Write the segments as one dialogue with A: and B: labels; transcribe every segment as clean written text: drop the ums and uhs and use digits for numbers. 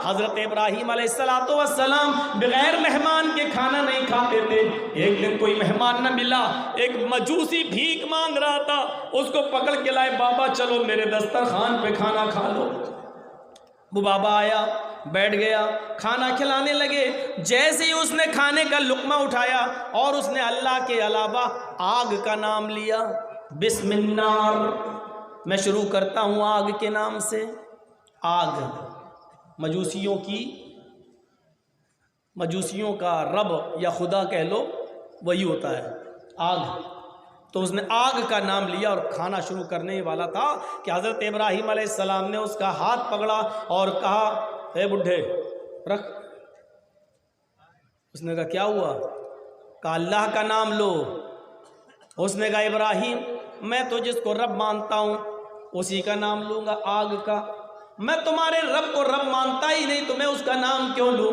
A: हज़रत इब्राहीम अलैहिस्सलाम बगैर मेहमान के खाना नहीं खाते थे। एक दिन कोई मेहमान न मिला, एक मजूसी भीख मांग रहा था, उसको पकड़ के लाए, बाबा चलो मेरे दस्तरखान पे खाना खा लो। वो बाबा आया, बैठ गया, खाना खिलाने लगे। जैसे ही उसने खाने का लुक़्मा उठाया और उसने अल्लाह के अलावा आग का नाम लिया, बिस्मिल्लाह, मैं शुरू करता हूँ आग के नाम से। आग मजूसियों का रब या खुदा कह लो, वही होता है आग। तो उसने आग का नाम लिया और खाना शुरू करने वाला था कि हज़रत इब्राहीम अलैहिस्सलाम ने उसका हाथ पकड़ा और कहा, हे बुढ़े रख। उसने कहा क्या हुआ? कहा अल्लाह का नाम लो। उसने कहा इब्राहीम, मैं तो जिसको रब मानता हूँ उसी का नाम लूँगा, आग का। मैं तुम्हारे रब को रब मानता ही नहीं, तो मैं उसका नाम क्यों लूँ?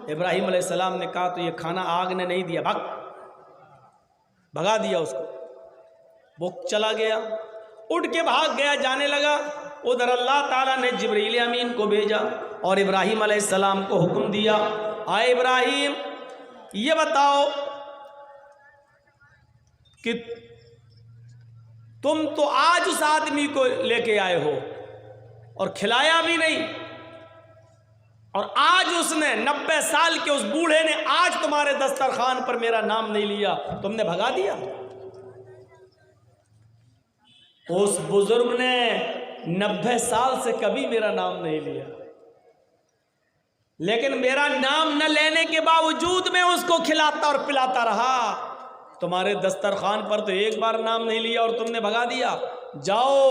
A: इब्राहीम अलैहिस्सलाम ने कहा तो ये खाना आग ने नहीं दिया, भगा दिया उसको। वो चला गया, उठ के भाग गया, जाने लगा। उधर अल्लाह ताला ने जिब्रील अमीन को भेजा और इब्राहीम अलैहिस्सलाम को हुक्म दिया, आए इब्राहीम, ये बताओ कि तुम तो आज उस आदमी को लेके आए हो और खिलाया भी नहीं, और आज उसने 90 साल के उस बूढ़े ने आज तुम्हारे दस्तरखान पर मेरा नाम नहीं लिया, तुमने भगा दिया। उस बुजुर्ग ने 90 साल से कभी मेरा नाम नहीं लिया, लेकिन मेरा नाम न लेने के बावजूद मैं उसको खिलाता और पिलाता रहा। तुम्हारे दस्तरखान पर तो एक बार नाम नहीं लिया और तुमने भगा दिया। जाओ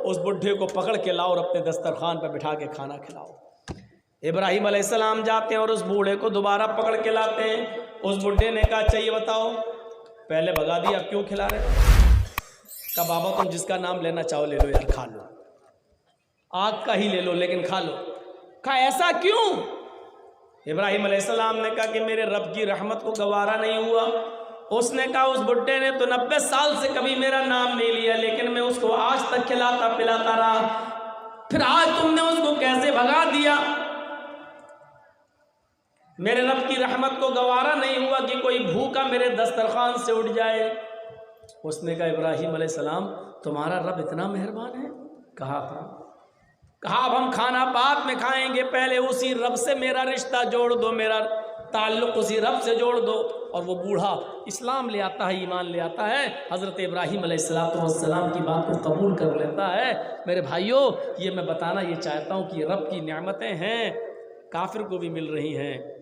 A: उस बुढ़े को पकड़ के लाओ और अपने दस्तरखान पर बिठा के खाना खिलाओ। इब्राहीम अलैहिस्सलाम जाते हैं और उस बूढ़े को दोबारा पकड़ के लाते हैं। उस बुढ़े ने कहा, चाहिए बताओ, पहले भगा दिया, क्यों खिला रहे? कहा बाबा तुम जिसका नाम लेना चाहो ले लो यार, खा लो, आग का ही ले लो लेकिन खा लो। कहा ऐसा क्यों? इब्राहीम अलैहिस्सलाम ने कहा कि मेरे रब की रहमत को गवारा नहीं हुआ। उसने कहा उस बुड्ढे ने तो 90 साल से कभी मेरा नाम नहीं लिया, लेकिन मैं उसको आज तक खिलाता पिलाता रहा, फिर आज तुमने उसको कैसे भगा दिया? मेरे रब की रहमत को गवारा नहीं हुआ कि कोई भूखा मेरे दस्तरखान से उठ जाए। उसने कहा इब्राहीम अलैहिस्सलाम तुम्हारा रब इतना मेहरबान है? कहा हाँ। कहा अब हम खाना बाद में खाएंगे, पहले उसी रब से मेरा रिश्ता जोड़ दो, मेरा ताल्लुक़ उसी रब से जोड़ दो। और वो बूढ़ा इस्लाम ले आता है, ईमान ले आता है, हज़रत इब्राहीम अलैहिस्सलाम की बात को कबूल कर लेता है। मेरे भाइयों, ये मैं बताना ये चाहता हूँ कि रब की नेमतें हैं, काफिर को भी मिल रही हैं,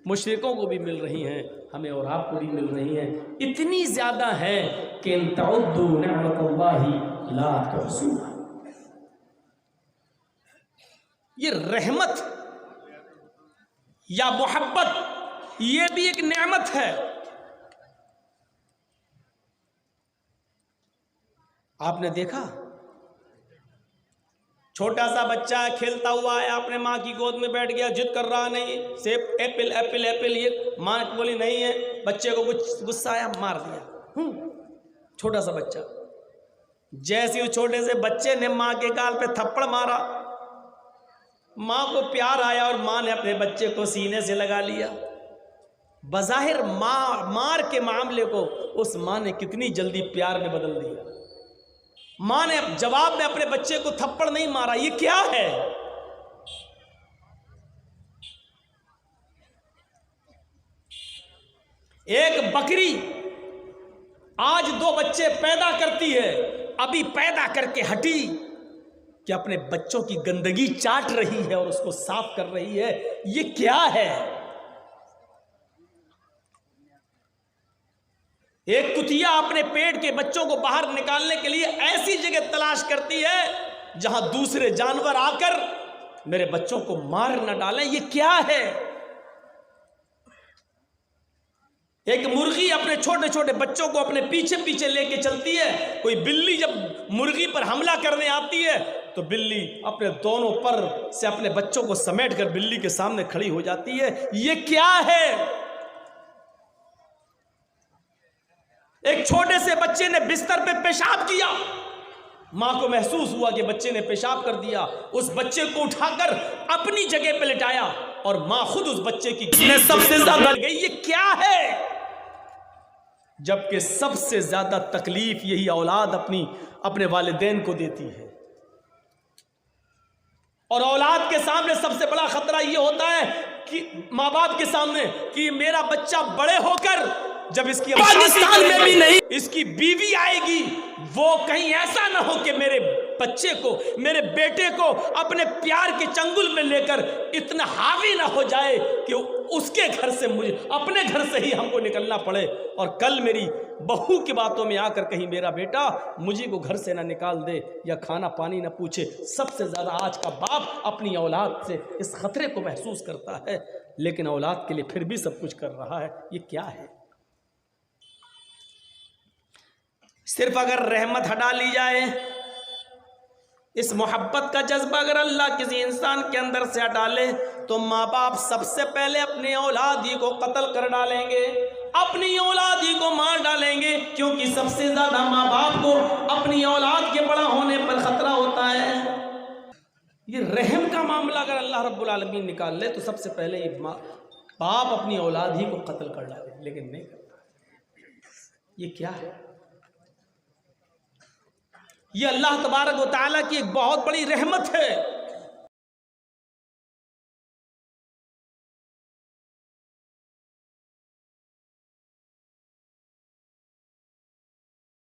A: मुशरिकों को भी मिल रही हैं, हमें और आपको भी मिल रही हैं, इतनी ज़्यादा है कि इन तउद्दू निअमतल्लाहि ला तुहसूहा। ये रहमत या मोहब्बत, ये भी एक नेमत है। आपने देखा छोटा सा बच्चा खेलता हुआ है, अपने माँ की गोद में बैठ गया, जिद कर रहा, नहीं सेब, एप्पल एप्पल एप्पल, ये माँ बोली नहीं है, बच्चे को कुछ गुस्सा आया, मार दिया। छोटा सा बच्चा, जैसे उस छोटे से बच्चे ने माँ के गाल पे थप्पड़ मारा, माँ को प्यार आया और माँ ने अपने बच्चे को सीने से लगा लिया। बज़ाहिर मार के मामले को उस माँ ने कितनी जल्दी प्यार में बदल दिया। माँ ने जवाब में अपने बच्चे को थप्पड़ नहीं मारा। ये क्या है? एक बकरी आज 2 बच्चे पैदा करती है, अभी पैदा करके हटी कि अपने बच्चों की गंदगी चाट रही है और उसको साफ कर रही है। ये क्या है? एक कुतिया अपने पेट के बच्चों को बाहर निकालने के लिए ऐसी जगह तलाश करती है जहां दूसरे जानवर आकर मेरे बच्चों को मार न डालें। ये क्या है? एक मुर्गी अपने छोटे छोटे बच्चों को अपने पीछे पीछे लेके चलती है। कोई बिल्ली जब मुर्गी पर हमला करने आती है तो बिल्ली अपने दोनों पर से अपने बच्चों को समेटकर बिल्ली के सामने खड़ी हो जाती है। ये क्या है? एक छोटे से बच्चे ने बिस्तर पे पेशाब किया, माँ को महसूस हुआ कि बच्चे ने पेशाब कर दिया। उस बच्चे को उठाकर अपनी जगह पे लिटाया और माँ खुद उस बच्चे की सबसे ज्यादा गई, ये क्या है? जबकि सबसे ज्यादा तकलीफ यही औलाद अपने वालिदैन को देती है। और औलाद के सामने सबसे बड़ा खतरा यह होता है कि माँ बाप के सामने कि मेरा बच्चा बड़े होकर जब इसकी पाकिस्तान में भी नहीं इसकी बीवी आएगी, वो कहीं ऐसा ना हो कि मेरे बच्चे को, मेरे बेटे को अपने प्यार के चंगुल में लेकर इतना हावी ना हो जाए कि उसके घर से, मुझे अपने घर से ही हमको निकलना पड़े और कल मेरी बहू की बातों में आकर कहीं मेरा बेटा मुझे को घर से ना निकाल दे या खाना पानी ना पूछे। सबसे ज्यादा आज का बाप अपनी औलाद से इस खतरे को महसूस करता है, लेकिन औलाद के लिए फिर भी सब कुछ कर रहा है। ये क्या है? सिर्फ अगर रहमत हटा ली जाए, इस मोहब्बत का जज्बा अगर अल्लाह किसी इंसान के अंदर से हटा ले, तो माँ बाप सबसे पहले अपने औलाद ही को कत्ल कर डालेंगे, अपनी औलाद ही को मार डालेंगे, क्योंकि सबसे ज्यादा माँ बाप को अपनी औलाद के बड़ा होने पर खतरा होता है। ये रहम का मामला अगर अल्लाह रब्बुल आलमीन निकाल ले तो सबसे पहले ये बाप अपनी औलाद ही को कत्ल कर डाले, लेकिन नहीं करता। ये क्या है? ये अल्लाह तबारक व तआला की एक बहुत बड़ी रहमत है